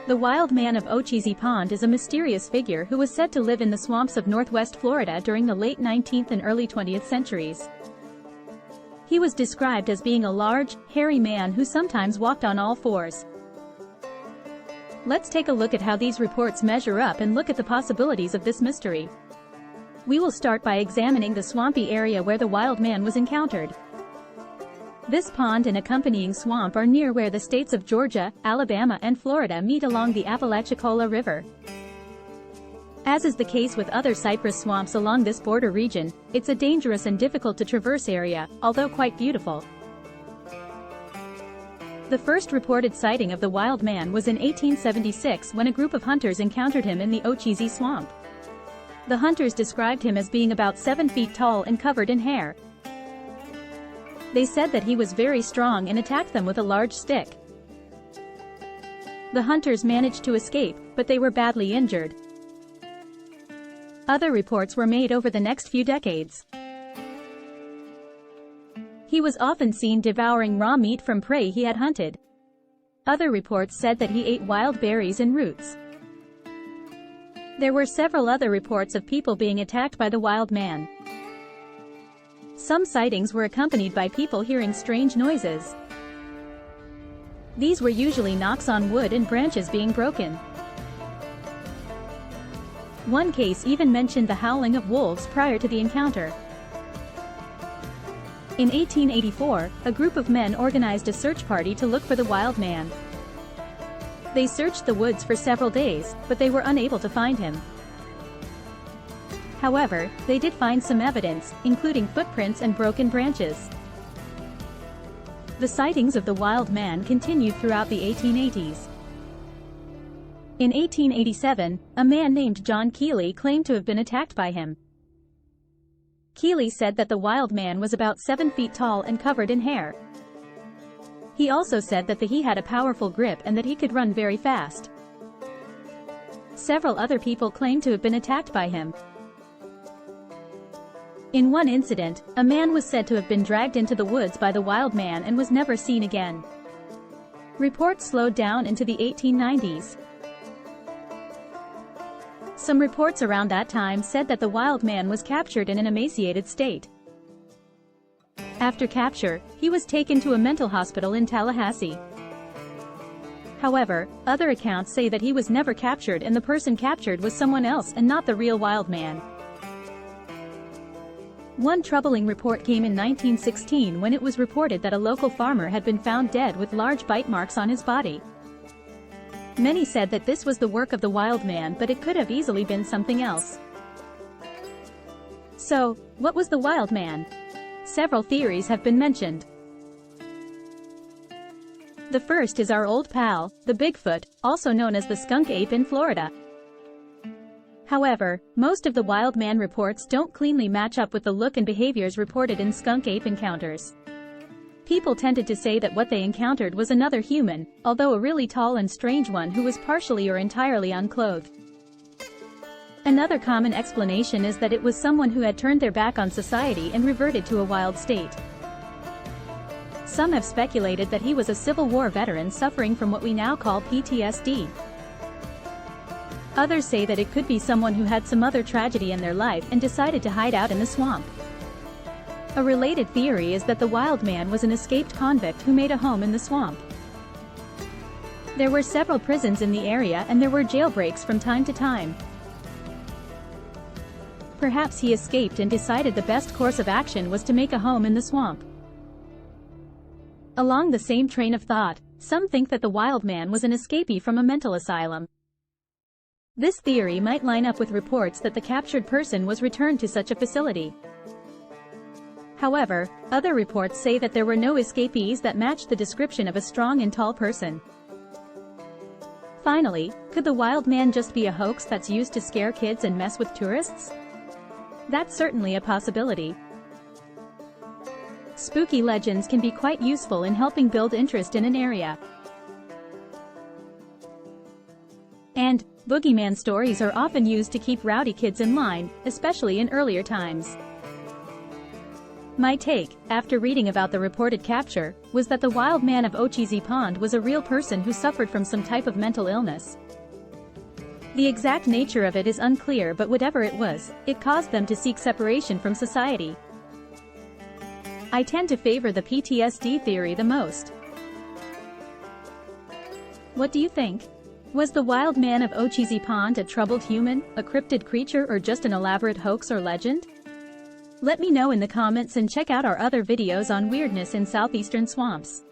The wild man of Ocheesee Pond is a mysterious figure who was said to live in the swamps of northwest Florida during the late 19th and early 20th centuries. He was described as being a large, hairy man who sometimes walked on all fours. Let's take a look at how these reports measure up and look at the possibilities of this mystery. We will start by examining the swampy area where the wild man was encountered. This pond and accompanying swamp are near where the states of Georgia, Alabama and Florida meet along the Apalachicola River. As is the case with other cypress swamps along this border region, it's a dangerous and difficult to traverse area, although quite beautiful. The first reported sighting of the wild man was in 1876 when a group of hunters encountered him in the Ocheesee swamp. The hunters described him as being about 7 feet tall and covered in hair. They said that he was very strong and attacked them with a large stick. The hunters managed to escape, but they were badly injured. Other reports were made over the next few decades. He was often seen devouring raw meat from prey he had hunted. Other reports said that he ate wild berries and roots. There were several other reports of people being attacked by the wild man. Some sightings were accompanied by people hearing strange noises. These were usually knocks on wood and branches being broken. One case even mentioned the howling of wolves prior to the encounter. In 1884, a group of men organized a search party to look for the wild man. They searched the woods for several days, but they were unable to find him. However, they did find some evidence, including footprints and broken branches. The sightings of the wild man continued throughout the 1880s. In 1887, a man named John Keeley claimed to have been attacked by him. Keeley said that the wild man was about 7 feet tall and covered in hair. He also said that he had a powerful grip and that he could run very fast. Several other people claimed to have been attacked by him. In one incident, a man was said to have been dragged into the woods by the wild man and was never seen again. Reports slowed down into the 1890s. Some reports around that time said that the wild man was captured in an emaciated state. After capture, he was taken to a mental hospital in Tallahassee. However, other accounts say that he was never captured and the person captured was someone else and not the real wild man. One troubling report came in 1916 when it was reported that a local farmer had been found dead with large bite marks on his body. Many said that this was the work of the wild man, but it could have easily been something else. So, what was the wild man? Several theories have been mentioned. The first is our old pal, the Bigfoot, also known as the Skunk Ape in Florida. However, most of the wild man reports don't cleanly match up with the look and behaviors reported in skunk ape encounters. People tended to say that what they encountered was another human, although a really tall and strange one who was partially or entirely unclothed. Another common explanation is that it was someone who had turned their back on society and reverted to a wild state. Some have speculated that he was a Civil War veteran suffering from what we now call PTSD. Others say that it could be someone who had some other tragedy in their life and decided to hide out in the swamp. A related theory is that the wild man was an escaped convict who made a home in the swamp. There were several prisons in the area and there were jailbreaks from time to time. Perhaps he escaped and decided the best course of action was to make a home in the swamp. Along the same train of thought, some think that the wild man was an escapee from a mental asylum. This theory might line up with reports that the captured person was returned to such a facility. However, other reports say that there were no escapees that matched the description of a strong and tall person. Finally, could the wild man just be a hoax that's used to scare kids and mess with tourists? That's certainly a possibility. Spooky legends can be quite useful in helping build interest in an area. And boogeyman stories are often used to keep rowdy kids in line, especially in earlier times. My take, after reading about the reported capture, was that the wild man of Ocheesee Pond was a real person who suffered from some type of mental illness. The exact nature of it is unclear, but whatever it was, it caused them to seek separation from society. I tend to favor the PTSD theory the most. What do you think? Was the wild man of Ocheesee Pond a troubled human, a cryptid creature, or just an elaborate hoax or legend? Let me know in the comments and check out our other videos on weirdness in southeastern swamps.